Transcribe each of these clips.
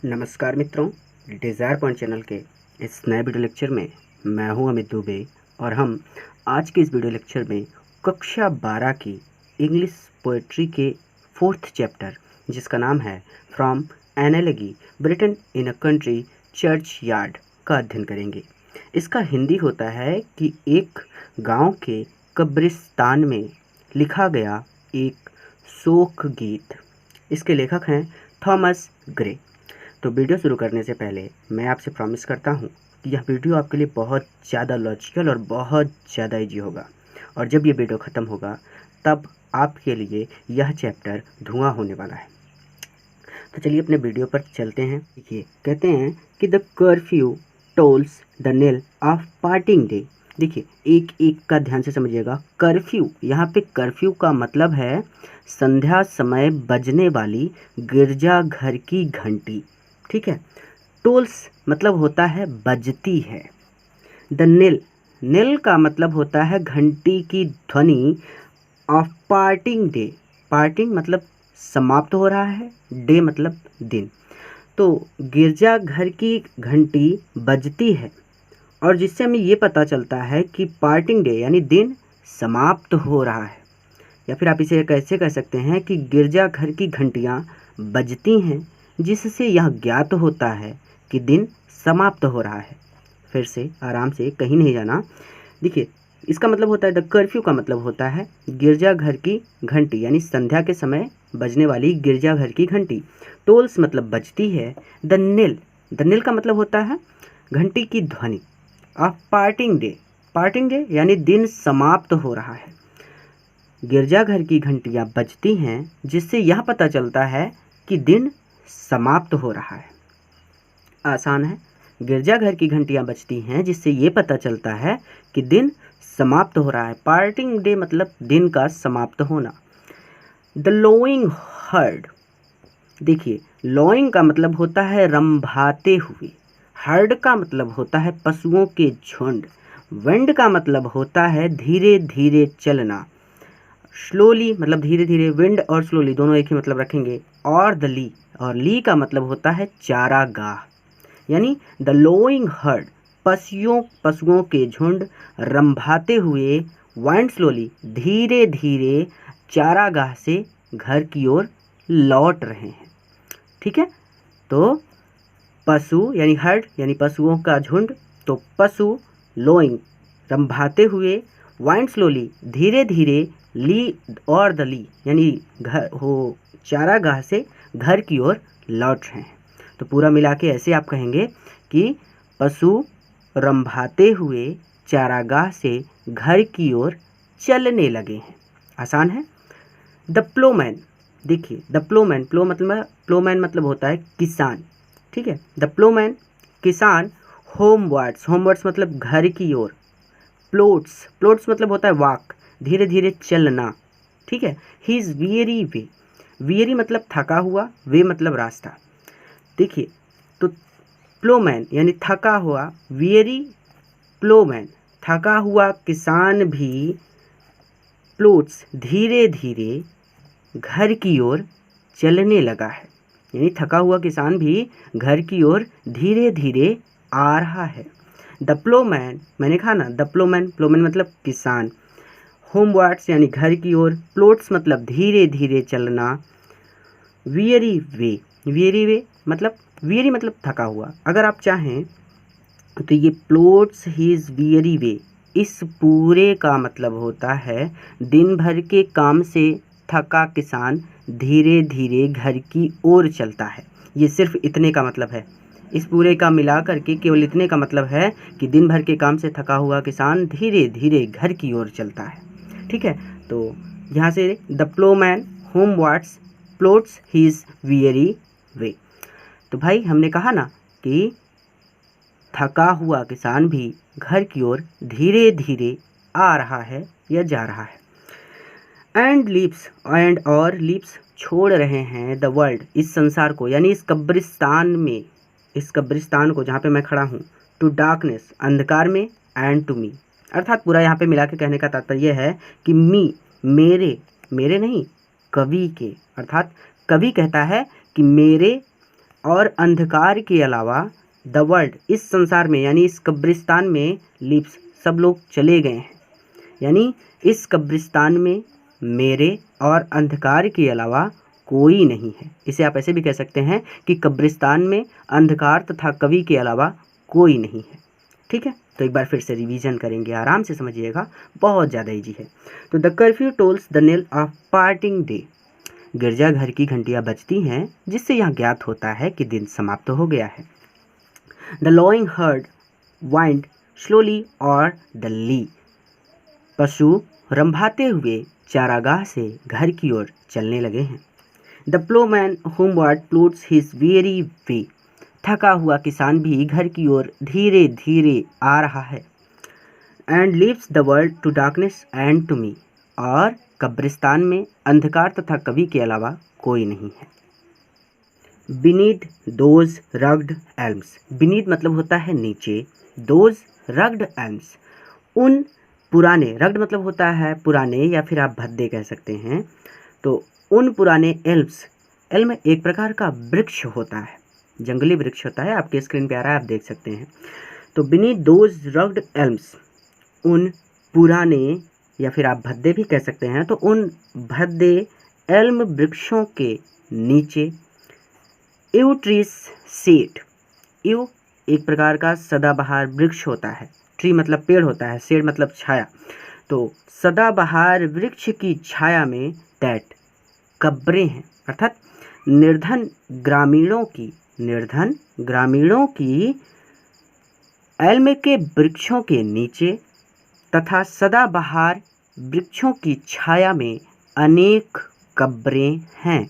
नमस्कार मित्रों, desire point channel के इस नए वीडियो लेक्चर में मैं हूं अमित दुबे और हम आज के इस वीडियो लेक्चर में कक्षा 12 की इंग्लिश पोएट्री के 4th चैप्टर जिसका नाम है from an elegy written in a country churchyard का अध्ययन करेंगे। इसका हिंदी होता है कि एक गांव के कब्रिस्तान में लिखा गया एक शोक गीत। इसके लेखक हैं थॉमस ग्रे। तो वीडियो शुरू करने से पहले मैं आपसे प्रॉमिस करता हूँ कि यह वीडियो आपके लिए बहुत ज़्यादा लॉजिकल और बहुत ज़्यादा इजी होगा और जब ये वीडियो ख़त्म होगा तब आपके लिए यह चैप्टर धुआं होने वाला है। तो चलिए अपने वीडियो पर चलते हैं। देखिए, कहते हैं कि the curfew tolls the knell of parting day. देखिए, एक एक का ध्यान से समझिएगा। कर्फ्यू, यहाँ पे कर्फ्यू का मतलब है संध्या समय बजने वाली गिरजाघर की घंटी। ठीक है। टोल्स मतलब होता है बजती है। द नेल, नेल का मतलब होता है घंटी की ध्वनि ऑफ पार्टिंग डे। पार्टिंग मतलब समाप्त हो रहा है, डे मतलब दिन। तो गिरजाघर की घंटी बजती है और जिससे हमें ये पता चलता है कि पार्टिंग डे यानी दिन समाप्त हो रहा है। या फिर आप इसे कैसे कह सकते हैं कि गिरजाघर की घंटियाँ बजती हैं जिससे यह ज्ञात होता है कि दिन समाप्त हो रहा है। फिर से आराम से, कहीं नहीं जाना। देखिए, इसका मतलब होता है द कर्फ्यू का मतलब होता है गिरजाघर की घंटी यानी संध्या के समय बजने वाली गिरजाघर की घंटी। टोल्स मतलब बजती है। द नेल, द नेल का मतलब होता है घंटी की ध्वनि of parting day. Parting day यानी दिन समाप्त हो रहा है। गिरजाघर की घंटियाँ बजती हैं जिससे यह पता चलता है कि दिन समाप्त हो रहा है। आसान है। गिरजाघर की घंटियाँ बजती हैं जिससे ये पता चलता है कि दिन समाप्त हो रहा है। पार्टिंग डे मतलब दिन का समाप्त होना। द लोइंग हर्ड, देखिए, लॉइंग का मतलब होता है रंभाते हुए। हर्ड का मतलब होता है पशुओं के झुंड। विंड का मतलब होता है धीरे धीरे चलना। स्लोली मतलब धीरे धीरे। विंड और स्लोली दोनों एक ही मतलब रखेंगे। और द ली, और ली का मतलब होता है चारागाह। यानी द लोइंग हर्ड, पशुओं के झुंड रंभाते हुए, वाइंड स्लोली धीरे धीरे, चारागाह से घर की ओर लौट रहे हैं। ठीक है। तो पशु यानी हर्ड यानी पशुओं का झुंड, तो पशु लोइंग रंभाते हुए, वाइंड स्लोली धीरे धीरे, ली और द ली यानी घर हो चारागाह से घर की ओर लौट रहे हैं। तो पूरा मिला के ऐसे आप कहेंगे कि पशु रंभाते हुए चारागाह से घर की ओर चलने लगे हैं। आसान है। द प्लोमैन, देखिए, द प्लोमैन, प्लोमैन मतलब होता है किसान। ठीक है। द प्लोमैन किसान होमवर्ड्स, होमवर्ड्स मतलब घर की ओर। प्लोट्स, प्लोट्स मतलब होता है वॉक, धीरे धीरे चलना। ठीक है। He is weary way, weary मतलब थका हुआ, वे मतलब रास्ता। देखिए, तो प्लोमैन यानी थका हुआ, वियरी प्लोमैन थका हुआ किसान भी प्लोट्स धीरे धीरे घर की ओर चलने लगा है। यानी थका हुआ किसान भी घर की ओर धीरे धीरे आ रहा है। द प्लोमैन, मैंने कहा ना, द प्लोमैन, प्लोमैन मतलब किसान। होमवर्ड्स यानी घर की ओर। प्लोट्स मतलब धीरे धीरे चलना। वियरी वे, वियरी वे मतलब, वियरी मतलब थका हुआ। अगर आप चाहें तो ये प्लोट्स हिज वियरी वे, इस पूरे का मतलब होता है दिन भर के काम से थका किसान धीरे धीरे घर की ओर चलता है। ये सिर्फ इतने का मतलब है। इस पूरे का मिला करके केवल इतने का मतलब है कि दिन भर के काम से थका हुआ किसान धीरे धीरे घर की ओर चलता है। ठीक है। तो यहाँ से the ploughman homewards plods his weary way. तो भाई, हमने कहा ना कि थका हुआ किसान भी घर की ओर धीरे धीरे आ रहा है या जा रहा है। एंड लीव्स, एंड और लीव्स छोड़ रहे हैं द वर्ल्ड, इस संसार को, यानी इस कब्रिस्तान में, इस कब्रिस्तान को जहाँ पे मैं खड़ा हूँ, टू डार्कनेस अंधकार में, एंड टू मी, अर्थात पूरा यहाँ पे मिला के कहने का तात्पर्य है कि मी मेरे, मेरे नहीं कवि के, अर्थात कवि कहता है कि मेरे और अंधकार के अलावा द वर्ल्ड, इस संसार में यानी इस कब्रिस्तान में, लिव्स, सब लोग चले गए हैं। यानी इस कब्रिस्तान में मेरे और अंधकार के अलावा कोई नहीं है। इसे आप ऐसे भी कह सकते हैं कि कब्रिस्तान में अंधकार तथा कवि के अलावा कोई नहीं है। ठीक है, तो एक बार फिर से रिवीजन करेंगे, आराम से समझिएगा, बहुत ज़्यादा इजी है। तो the curfew tolls the knell of parting day, गिरजाघर की घंटियाँ बजती हैं जिससे यह ज्ञात होता है कि दिन समाप्त हो गया है। द लॉइंग हर्ड वाइंड स्लोली और द ली, पशु रंभाते हुए चारागाह से घर की ओर चलने लगे हैं। The ploughman homeward plods his weary way, थका हुआ किसान भी घर की ओर धीरे धीरे आ रहा है। And leaves the world to darkness and to me, और कब्रिस्तान में अंधकार तथा कवि के अलावा कोई नहीं है। Beneath those rugged elms, beneath मतलब होता है नीचे, दोज रग्ड एल्म्स, उन पुराने, रग्ड मतलब होता है पुराने या फिर आप भद्दे कह सकते हैं, तो उन पुराने एल्म्स, एल्म एक प्रकार का वृक्ष होता है, जंगली वृक्ष होता है, आपके स्क्रीन पे आ रहा है, आप देख सकते हैं। तो बीनीथ दोज रग्ड एल्म्स, उन पुराने या फिर आप भद्दे भी कह सकते हैं, तो उन भद्दे एल्म वृक्षों के नीचे, यू ट्रीज सेट, यू एक प्रकार का सदाबहार वृक्ष होता है, ट्री मतलब पेड़ होता है, शेड मतलब छाया, तो सदाबहार वृक्ष की छाया में दैट, कब्रें हैं, अर्थात निर्धन ग्रामीणों की एल्म के वृक्षों के नीचे तथा सदाबहार वृक्षों की छाया में अनेक कब्रें हैं।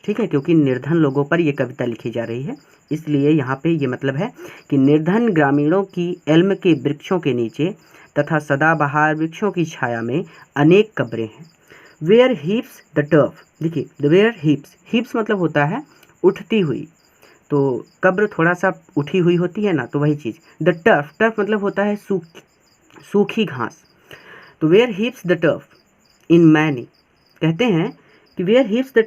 ठीक है, क्योंकि निर्धन लोगों पर यह कविता लिखी जा रही है, इसलिए यहाँ पे ये मतलब है कि निर्धन ग्रामीणों की एल्म के वृक्षों के नीचे तथा सदाबहार वृक्षों की छाया में अनेक कब्रें हैं। वेयर हीप्स द टर्फ, देखिए द वेयर हीप्स मतलब होता है उठती हुई, तो कब्र थोड़ा सा उठी हुई होती है ना, तो वही चीज़। द टर्फ मतलब होता है सूखी घास, तो where heaves the turf in many, कहते हैं कि वेयर हीप्स द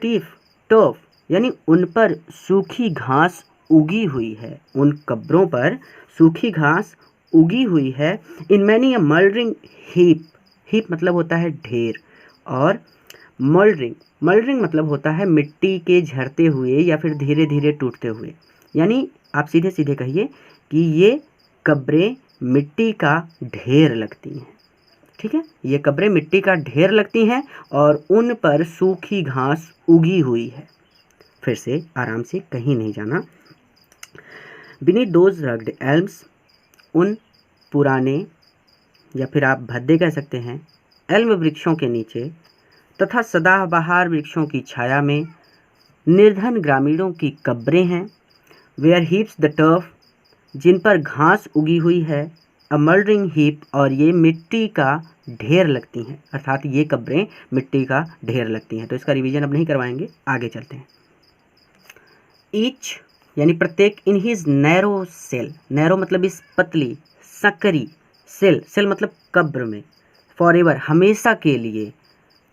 टर्फ यानी उन पर सूखी घास उगी हुई है, उन कब्रों पर सूखी घास उगी हुई है। इन मैनी अ मल्डरिंग हीप मतलब होता है ढेर, और मल्डरिंग मतलब होता है मिट्टी के झरते हुए या फिर धीरे धीरे टूटते हुए, यानी आप सीधे सीधे कहिए कि ये कब्रें मिट्टी का ढेर लगती हैं। ठीक है, ये कब्रें मिट्टी का ढेर लगती हैं और उन पर सूखी घास उगी हुई है। फिर से आराम से, कहीं नहीं जाना। बीनीथ दोज रग्ड एल्म्स, उन पुराने या फिर आप भद्दे कह सकते हैं एल्म वृक्षों के नीचे तथा सदाबहार वृक्षों की छाया में निर्धन ग्रामीणों की कब्रें हैं। वेयर हीप्स द टर्फ, जिन पर घास उगी हुई है। अ मल्डरिंग हीप, और ये मिट्टी का ढेर लगती हैं, अर्थात ये कब्रें मिट्टी का ढेर लगती हैं। तो इसका रिवीजन अब नहीं करवाएंगे, आगे चलते हैं। ईच यानी प्रत्येक, in his narrow cell, narrow मतलब इस पतली सकरी, सेल मतलब कब्र में, फॉरएवर हमेशा के लिए।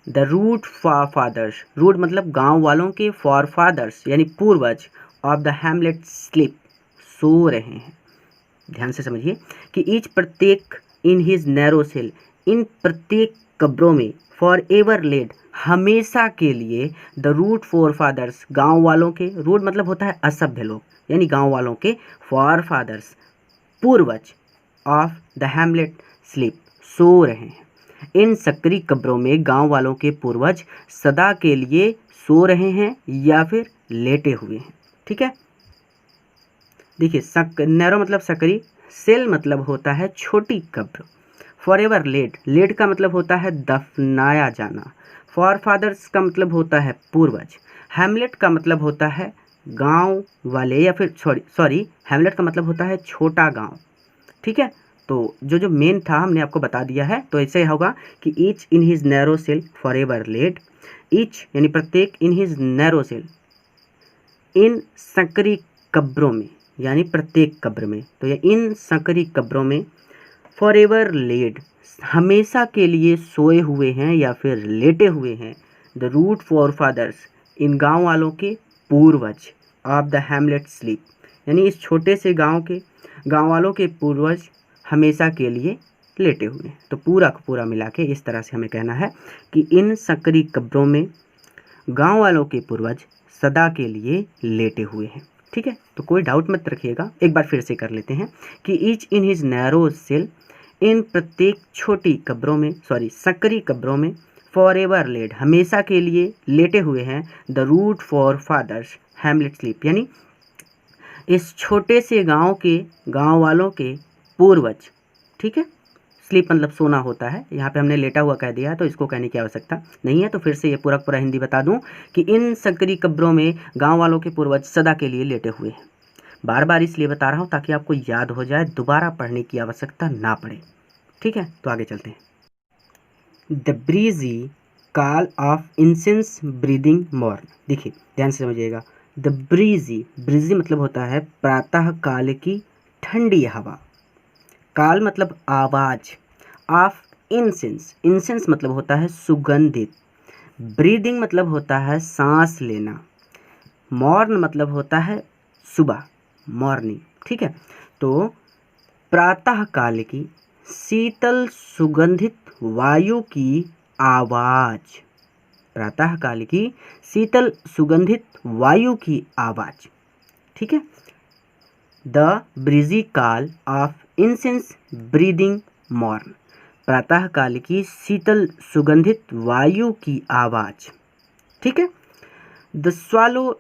द रूट फादर्स, रूट मतलब गांव वालों के, फॉर फादर्स यानी पूर्वज, ऑफ द हैमलेट स्लीप, सो रहे हैं। ध्यान से समझिए कि ईच प्रत्येक, इन हिज नैरो सेल, इन प्रत्येक कब्रों में, फॉर एवर लेड हमेशा के लिए। द रूट फोर फादर्स, गाँव वालों के, रूट मतलब होता है असभ्य लोग यानी गाँव वालों के, फॉर फादर्स पूर्वज, ऑफ द हैमलेट स्लीप सो रहे हैं। इन सकरी कब्रों में गांव वालों के पूर्वज सदा के लिए सो रहे हैं या फिर लेटे हुए हैं। ठीक है, देखिए नैरो मतलब सकरी, सेल मतलब होता है छोटी कब्र, फॉरएवर लेड का मतलब होता है दफनाया जाना, फॉर फादर्स का मतलब होता है पूर्वज, हैमलेट का मतलब होता है गांव वाले या फिर सॉरी हैमलेट का मतलब होता है छोटा गांव। ठीक है, तो जो मेन था हमने आपको बता दिया है। तो ऐसे होगा कि each in his narrow cell for ever laid, each यानी प्रत्येक, इन हिज नैरो सेल इन सकरी कब्रों में यानी प्रत्येक कब्र में, तो ये इन सकरी कब्रों में, फॉर एवर लेड हमेशा के लिए सोए हुए हैं या फिर लेटे हुए हैं। द रूट फॉर फादर्स, इन गाँव वालों के पूर्वज, ऑफ द हैमलेट स्लीप, यानी इस छोटे से गांव वालों के पूर्वज हमेशा के लिए लेटे हुए हैं। तो पूरा का पूरा मिला के इस तरह से हमें कहना है कि इन संकरी कब्रों में गांव वालों के पूर्वज सदा के लिए लेटे हुए हैं। ठीक है, तो कोई डाउट मत रखिएगा, एक बार फिर से कर लेते हैं कि each in his narrow cell, इन प्रत्येक छोटी कब्रों में, संकरी कब्रों में, फॉर एवर लेड, हमेशा के लिए लेटे हुए हैं, the rude forefathers hamlet sleep, यानी इस छोटे से गांव वालों के पूर्वज। ठीक है, स्लीप मतलब सोना होता है, यहाँ पे हमने लेटा हुआ कह दिया है तो इसको कहने की आवश्यकता नहीं है। तो फिर से ये पूरा पूरा हिंदी बता दूं कि इन संकरी कब्रों में गांव वालों के पूर्वज सदा के लिए लेटे हुए हैं। बार बार इसलिए बता रहा हूँ ताकि आपको याद हो जाए, दोबारा पढ़ने की आवश्यकता ना पड़े। ठीक है, तो आगे चलते हैं। The breezy call of incense breathing morn, देखिए ध्यान से समझिएगा। द ब्रीजी मतलब होता है प्रातः काल की ठंडी हवा, काल मतलब आवाज, ऑफ इंसेंस मतलब होता है सुगंधित, ब्रीदिंग मतलब होता है सांस लेना, मॉर्न मतलब होता है सुबह, मॉर्निंग। ठीक है, तो प्रातः काल की शीतल सुगंधित वायु की आवाज, प्रातः काल की शीतल सुगंधित वायु की आवाज। ठीक है, the breezy call of incense breathing morn, प्रातः काल की शीतल सुगंधित वायु की आवाज। ठीक है, the swallow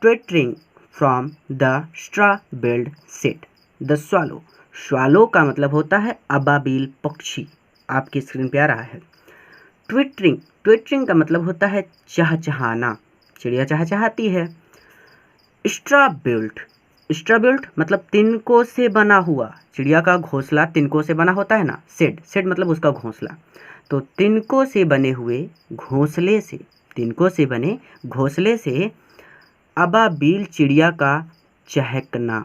twittering from the straw build set, the swallow का मतलब होता है अबाबील पक्षी, आपकी स्क्रीन पे आ रहा है। ट्विटरिंग का मतलब होता है चहचहाना, चिड़िया चहचहाती है। स्ट्रॉ बिल्ट मतलब तिनकों से बना हुआ, चिड़िया का घोंसला तिनकों से बना होता है ना, सेट मतलब उसका घोंसला। तो तिनकों से बने घोंसले से अबाबील चिड़िया का चहकना।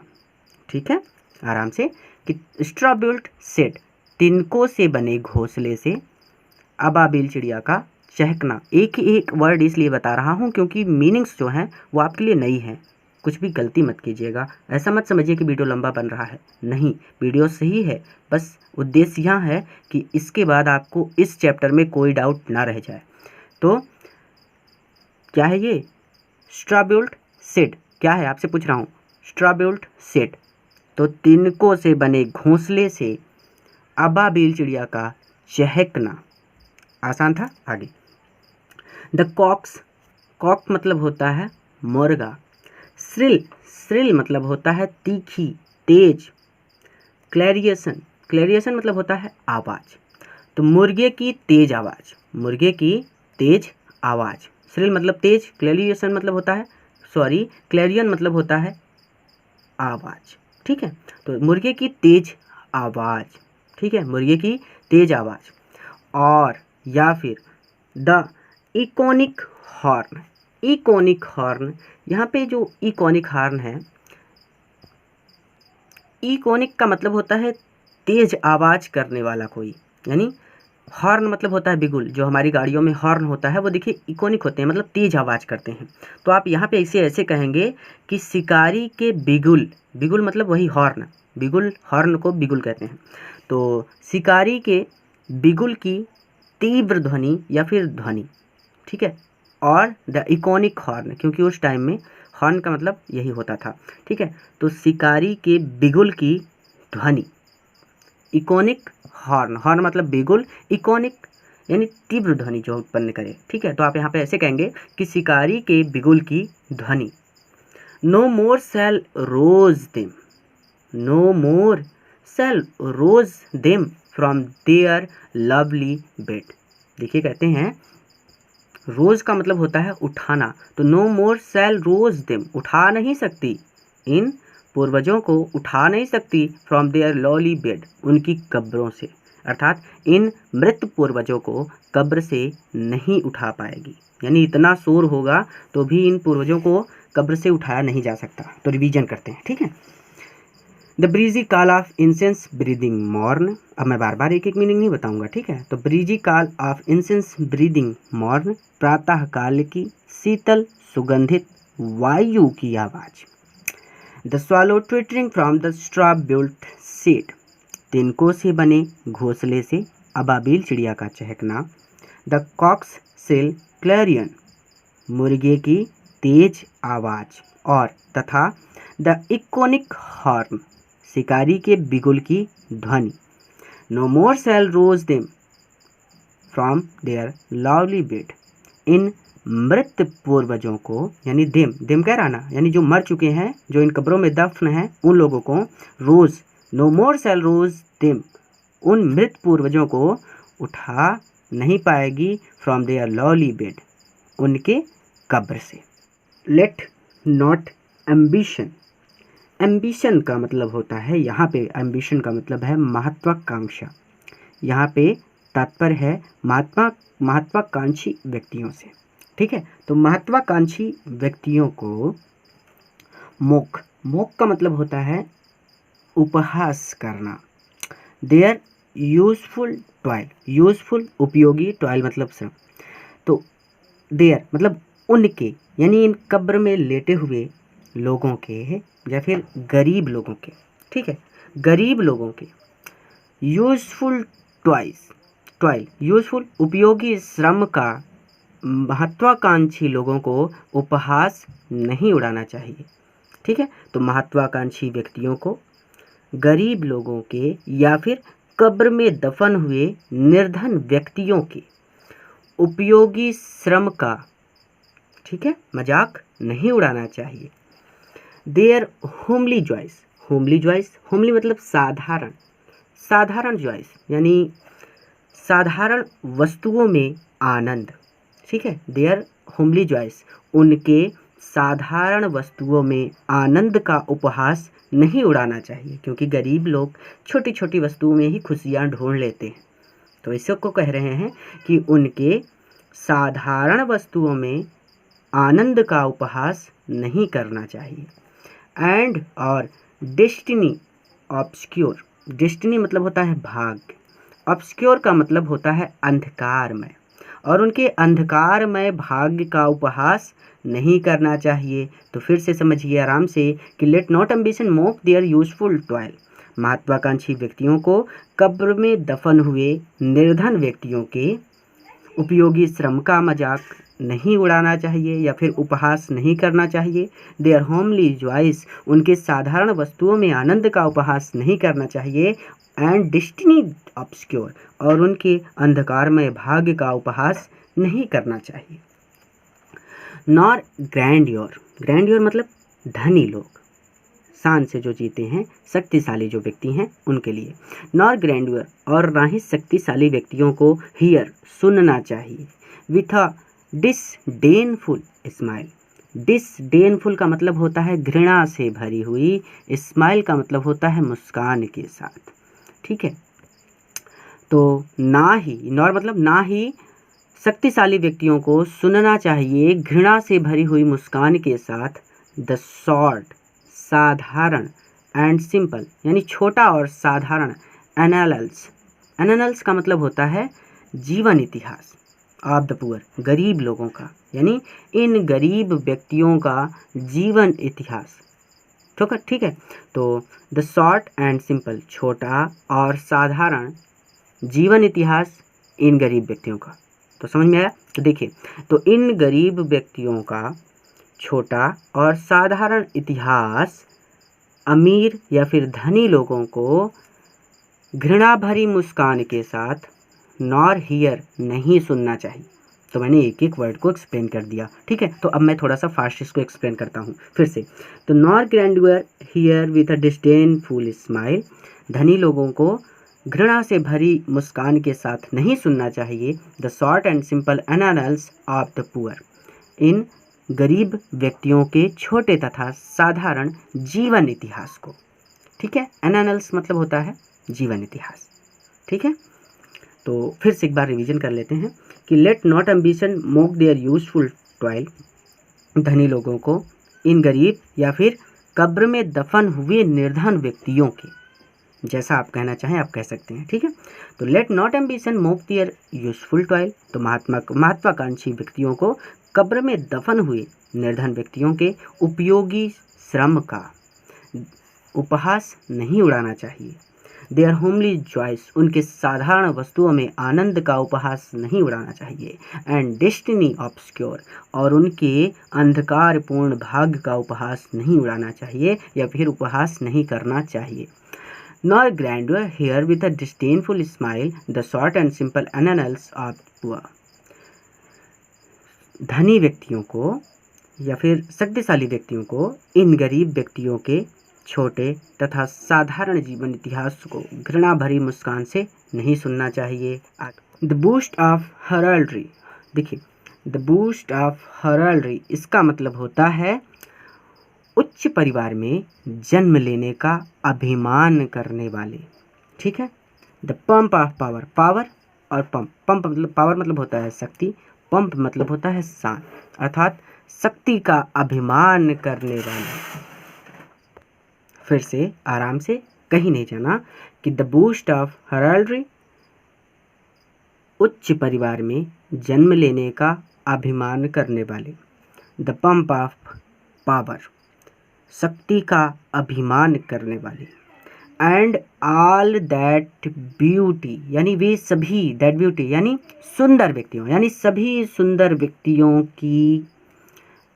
ठीक है, आराम से कि स्ट्रॉ बिल्ट सेट, तिनकों से बने घोंसले से अबाबील चिड़िया का चहकना। एक ही एक वर्ड इसलिए बता रहा हूँ क्योंकि मीनिंग्स जो हैं वो आपके लिए नई हैं, कुछ भी गलती मत कीजिएगा। ऐसा मत समझिए कि वीडियो लंबा बन रहा है, नहीं, वीडियो सही है, बस उद्देश्य यहाँ है कि इसके बाद आपको इस चैप्टर में कोई डाउट ना रह जाए। तो क्या है ये स्ट्रॉ बिल्ट सेट, क्या है आपसे पूछ रहा हूँ, स्ट्रॉ बिल्ट सेट, तो तिनकों से बने घोंसले से अबाबील चिड़िया का चहकना। आसान था। आगे, द कॉक मतलब होता है मुर्गा, श्रिल मतलब होता है तीखी तेज, क्लैरिएशन मतलब होता है आवाज। तो मुर्गे की तेज आवाज, श्रिल मतलब तेज, क्लैरिएशन मतलब होता है क्लैरियन मतलब होता है आवाज। ठीक है, तो मुर्गे की तेज आवाज। ठीक है, मुर्गे की तेज आवाज। और या फिर द इकोनिक हॉर्न, यहाँ पे जो इकोनिक हॉर्न है, इकोनिक का मतलब होता है तेज आवाज करने वाला कोई, यानी हॉर्न मतलब होता है बिगुल, जो हमारी गाड़ियों में हॉर्न होता है वो देखिए इकोनिक होते हैं, मतलब तेज आवाज करते हैं। तो आप यहाँ पे ऐसे कहेंगे कि शिकारी के बिगुल मतलब वही हॉर्न, हॉर्न को बिगुल कहते हैं। तो शिकारी के बिगुल की तीव्र ध्वनि या फिर ध्वनि। ठीक है, और द इकोनिक हॉर्न, क्योंकि उस टाइम में हॉर्न का मतलब यही होता था। ठीक है, तो शिकारी के बिगुल की ध्वनि, इकोनिक हॉर्न मतलब बिगुल, इकोनिक यानी तीव्र ध्वनि जो उत्पन्न करे। ठीक है, तो आप यहाँ पे ऐसे कहेंगे कि शिकारी के बिगुल की ध्वनि। No more shall rouse them from their lowly bed. देखिए कहते हैं रोज का मतलब होता है उठाना, तो no more shall rouse them, उठा नहीं सकती, इन पूर्वजों को उठा नहीं सकती, फ्रॉम देयर लॉली बेड, उनकी कब्रों से, अर्थात इन मृत पूर्वजों को कब्र से नहीं उठा पाएगी, यानी इतना शोर होगा तो भी इन पूर्वजों को कब्र से उठाया नहीं जा सकता। तो रिवीजन करते हैं। ठीक है, the breezy call of incense breathing morn, अब मैं बार बार एक एक मीनिंग नहीं बताऊंगा। ठीक है, तो breezy call of incense breathing morn, प्रातः काल की शीतल सुगंधित वायु की आवाज़। The swallow twittering from the straw built shed, तिनकों से बने घोंसले से अबाबिल चिड़िया का चहकना। द कॉक्स सेल क्लैरियन, मुर्गे की तेज आवाज़ और तथा द इकोनिक हॉर्न, शिकारी के बिगुल की ध्वनि। No more shall rouse them from their lowly bed, इन मृत पूर्वजों को, यानी देम, देम कह रहा ना, यानी जो मर चुके हैं, जो इन कब्रों में दफन हैं, उन लोगों को रोज, no more shall rouse them, उन मृत पूर्वजों को उठा नहीं पाएगी फ्रॉम देयर लवली बेड, उनके कब्र से। लेट नॉट एम्बिशन, एम्बिशन का मतलब होता है, यहाँ पे एम्बिशन का मतलब है महत्वाकांक्षा। यहाँ पे तात्पर्य है महत्वाकांक्षी व्यक्तियों से। ठीक है, तो महत्वाकांक्षी व्यक्तियों को मोक, मोक का मतलब होता है उपहास करना। देयर यूजफुल टॉयल, यूजफुल उपयोगी, टॉयल मतलब श्रम। तो देयर मतलब उनके, यानी इन कब्र में लेटे हुए लोगों के या फिर गरीब लोगों के, ठीक है, गरीब लोगों के यूजफुल टॉयज, टॉयल यूजफुल उपयोगी श्रम का महत्वाकांक्षी लोगों को उपहास नहीं उड़ाना चाहिए। ठीक है, तो महत्वाकांक्षी व्यक्तियों को, गरीब लोगों के या फिर कब्र में दफन हुए निर्धन व्यक्तियों के उपयोगी श्रम का, ठीक है, मजाक नहीं उड़ाना चाहिए। Their homely joys, homely joys, homely मतलब साधारण, साधारण जॉयस यानी साधारण वस्तुओं में आनंद। ठीक है, देयर होमली जॉयस, उनके साधारण वस्तुओं में आनंद का उपहास नहीं उड़ाना चाहिए, क्योंकि गरीब लोग छोटी छोटी वस्तुओं में ही खुशियाँ ढूंढ लेते हैं। तो इसको कह रहे हैं कि उनके साधारण वस्तुओं में आनंद का उपहास नहीं करना चाहिए। एंड और डेस्टिनी ऑब्सक्योर, डेस्टिनी मतलब होता है भाग्य, ऑब्सक्योर का मतलब होता है अंधकारमय, और उनके अंधकारमय भाग्य का उपहास नहीं करना चाहिए। तो फिर से समझिए आराम से कि let not ambition mock their useful toil, महत्वाकांक्षी व्यक्तियों को कब्र में दफन हुए निर्धन व्यक्तियों के उपयोगी श्रम का मजाक नहीं उड़ाना चाहिए या फिर उपहास नहीं करना चाहिए। देयर होमली जॉयस, उनके साधारण वस्तुओं में आनंद का उपहास नहीं करना चाहिए। एंड डेस्टिनी ऑब्सक्योर, और उनके अंधकारमय भाग्य का उपहास नहीं करना चाहिए। नॉर ग्रैंडियोर, ग्रैंडियोर मतलब धनी लोग, शान से जो जीते हैं, शक्तिशाली जो व्यक्ति हैं उनके लिए। नॉर ग्रैंडियोर, और ना ही शक्तिशाली व्यक्तियों को हियर सुनना चाहिए। With a disdainful smile, disdainful का मतलब होता है घृणा से भरी हुई, स्माइल का मतलब होता है मुस्कान के साथ। ठीक है, तो ना ही, नॉर मतलब ना ही शक्तिशाली व्यक्तियों को सुनना चाहिए घृणा से भरी हुई मुस्कान के साथ। द शॉर्ट, साधारण, एंड सिंपल यानी छोटा और साधारण, एनालल्स, एनालल्स का मतलब होता है जीवन इतिहास ऑफ द पुअर, गरीब लोगों का, यानी इन गरीब व्यक्तियों का जीवन इतिहास। ठीक है, तो द शॉर्ट एंड सिंपल, छोटा और साधारण जीवन इतिहास इन गरीब व्यक्तियों का। तो समझ में आया? तो देखिए, तो इन गरीब व्यक्तियों का छोटा और साधारण इतिहास अमीर या फिर धनी लोगों को घृणा भरी मुस्कान के साथ नॉर हियर नहीं सुनना चाहिए। तो मैंने एक एक वर्ड को एक्सप्लेन कर दिया। ठीक है, तो अब मैं थोड़ा सा फास्ट इसको एक्सप्लेन करता हूँ फिर से। तो nor grandeur hear with a disdainful smile, धनी लोगों को घृणा से भरी मुस्कान के साथ नहीं सुनना चाहिए। The short and simple annals of the poor, इन गरीब व्यक्तियों के छोटे तथा साधारण जीवन इतिहास को। ठीक है, एनालस मतलब होता है जीवन इतिहास। ठीक है, तो फिर से एक बार रिवीजन कर लेते हैं कि let not ambition mock their useful toil, धनी लोगों को इन गरीब या फिर कब्र में दफन हुए निर्धन व्यक्तियों के, जैसा आप कहना चाहें आप कह सकते हैं। ठीक है, तो let not ambition mock their useful toil, तो महत्वाकांक्षी व्यक्तियों को कब्र में दफन हुए निर्धन व्यक्तियों के उपयोगी श्रम का उपहास नहीं उड़ाना चाहिए। देयर होमली जॉयस, उनके साधारण वस्तुओं में आनंद का उपहास नहीं उड़ाना चाहिए। एंड डेस्टिनी ऑब्सक्योर, और उनके अंधकारपूर्ण भाग्य का उपहास नहीं उड़ाना चाहिए या फिर उपहास नहीं करना चाहिए। Nor grandeur hear with a disdainful smile the short and simple annals of poor. धनी व्यक्तियों को या फिर शक्तिशाली व्यक्तियों को इन गरीब व्यक्तियों के छोटे तथा साधारण जीवन इतिहास को घृणा भरी मुस्कान से नहीं सुनना चाहिए। द बूस्ट ऑफ हर्ल्ड्री, देखिए द बूस्ट ऑफ हर्ल्ड्री इसका मतलब होता है उच्च परिवार में जन्म लेने का अभिमान करने वाले। ठीक है। The pump of power, power और पंप, पंप मतलब पावर मतलब होता है शक्ति, पंप मतलब होता है शान, अर्थात शक्ति का अभिमान करने वाले। फिर से आराम से, कहीं नहीं जाना, कि द बूस्ट ऑफ हर्ल्ड्री उच्च परिवार में जन्म लेने का अभिमान करने वाले। द पंप ऑफ पावर शक्ति का अभिमान करने वाले। एंड ऑल दैट ब्यूटी, यानी वे सभी, दैट ब्यूटी यानी सुंदर व्यक्तियों, यानी सभी सुंदर व्यक्तियों की,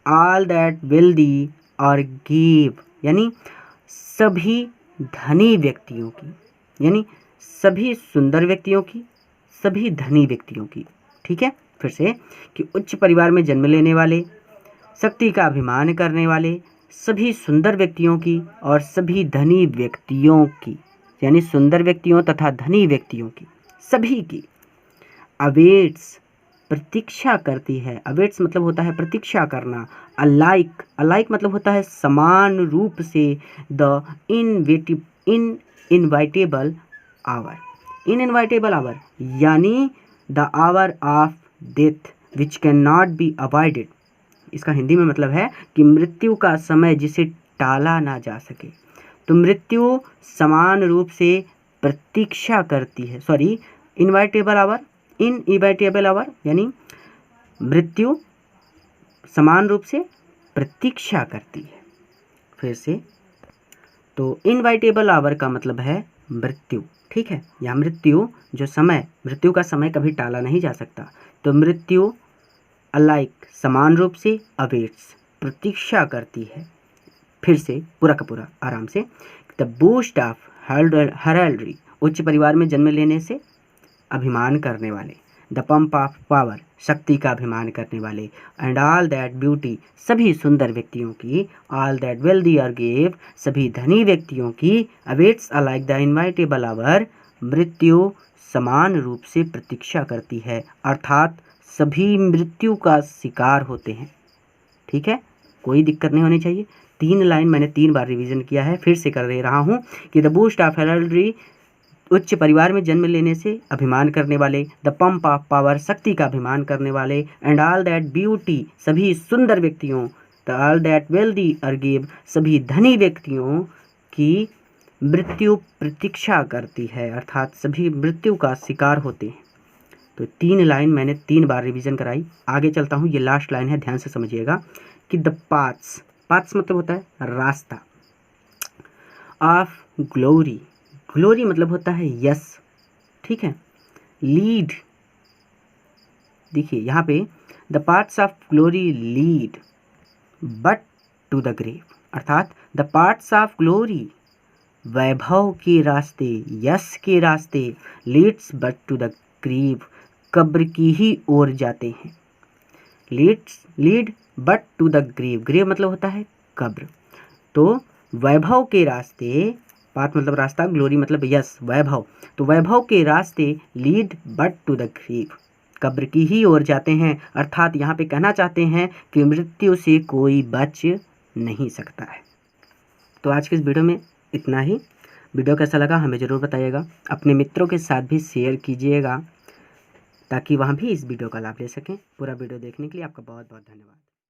ऑल दैट वेल्दी और गिव यानी सभी धनी व्यक्तियों की, यानी सभी सुंदर व्यक्तियों की, सभी धनी व्यक्तियों की। ठीक है। फिर से कि उच्च परिवार में जन्म लेने वाले, शक्ति का अभिमान करने वाले, सभी सुंदर व्यक्तियों की और सभी धनी व्यक्तियों की, यानी सुंदर व्यक्तियों तथा धनी व्यक्तियों की, सभी की। अवेट्स प्रतीक्षा करती है, अवेट्स मतलब होता है प्रतीक्षा करना। अलाइक, अलाइक मतलब होता है समान रूप से। The inevitable our, inevitable our यानी the hour of death which can not be avoided. इसका हिंदी में मतलब है कि मृत्यु का समय जिसे टाला ना जा सके। तो मृत्यु समान रूप से प्रतीक्षा करती है, सॉरी इनवाइटेबल आवर, इनइवाइटेबल आवर यानी मृत्यु समान रूप से प्रतीक्षा करती है। फिर से, तो इनवाइटेबल आवर का मतलब है मृत्यु। ठीक है। या मृत्यु जो समय, मृत्यु का समय कभी टाला नहीं जा सकता। तो मृत्यु अलाइक समान रूप से, अवेट्स प्रतीक्षा करती है। फिर से पूरा का पूरा आराम से। द बूस्ट ऑफ हर्ल्ड्री उच्च परिवार में जन्म लेने से अभिमान करने वाले। द पंप ऑफ पावर शक्ति का अभिमान करने वाले। एंड ऑल दैट ब्यूटी सभी सुंदर व्यक्तियों की। ऑल दैट वेल्दी और गेव सभी धनी व्यक्तियों की। Awaits alike the inevitable our मृत्यु समान रूप से प्रतीक्षा करती है, अर्थात सभी मृत्यु का शिकार होते हैं। ठीक है। कोई दिक्कत नहीं होनी चाहिए। 3 लाइन मैंने 3 बार रिवीजन किया है, फिर से कर दे रहा हूँ कि द बूस्ट ऑफ हर्ल्ड्री उच्च परिवार में जन्म लेने से अभिमान करने वाले। द पंप ऑफ पावर शक्ति का अभिमान करने वाले। एंड ऑल दैट ब्यूटी सभी सुंदर व्यक्तियों। द ऑल दैट वेल्दी और गिव सभी धनी व्यक्तियों की मृत्यु प्रतीक्षा करती है, अर्थात सभी मृत्यु का शिकार होते हैं। तो 3 लाइन मैंने 3 बार रिवीजन कराई। आगे चलता हूँ, ये लास्ट लाइन है, ध्यान से समझिएगा कि द पाथ्स, पाथ्स मतलब होता है रास्ता, ऑफ ग्लोरी, ग्लोरी मतलब होता है यश। ठीक है। लीड, देखिए यहाँ पे the paths of glory lead but to the grave, अर्थात द पाथ्स ऑफ ग्लोरी वैभव के रास्ते, यश के रास्ते, leads but to the grave कब्र की ही ओर जाते हैं। Lead but to the grave, grave मतलब होता है कब्र। तो वैभव के रास्ते, पाथ मतलब रास्ता, ग्लोरी मतलब यश, वैभव, तो वैभव के रास्ते lead but to the grave कब्र की ही ओर जाते हैं, अर्थात यहाँ पे कहना चाहते हैं कि मृत्यु से कोई बच नहीं सकता है। तो आज के इस वीडियो में इतना ही। वीडियो कैसा लगा हमें ज़रूर बताइएगा। अपने मित्रों के साथ भी शेयर कीजिएगा ताकि वहाँ भी इस वीडियो का लाभ ले सकें। पूरा वीडियो देखने के लिए आपका बहुत बहुत धन्यवाद।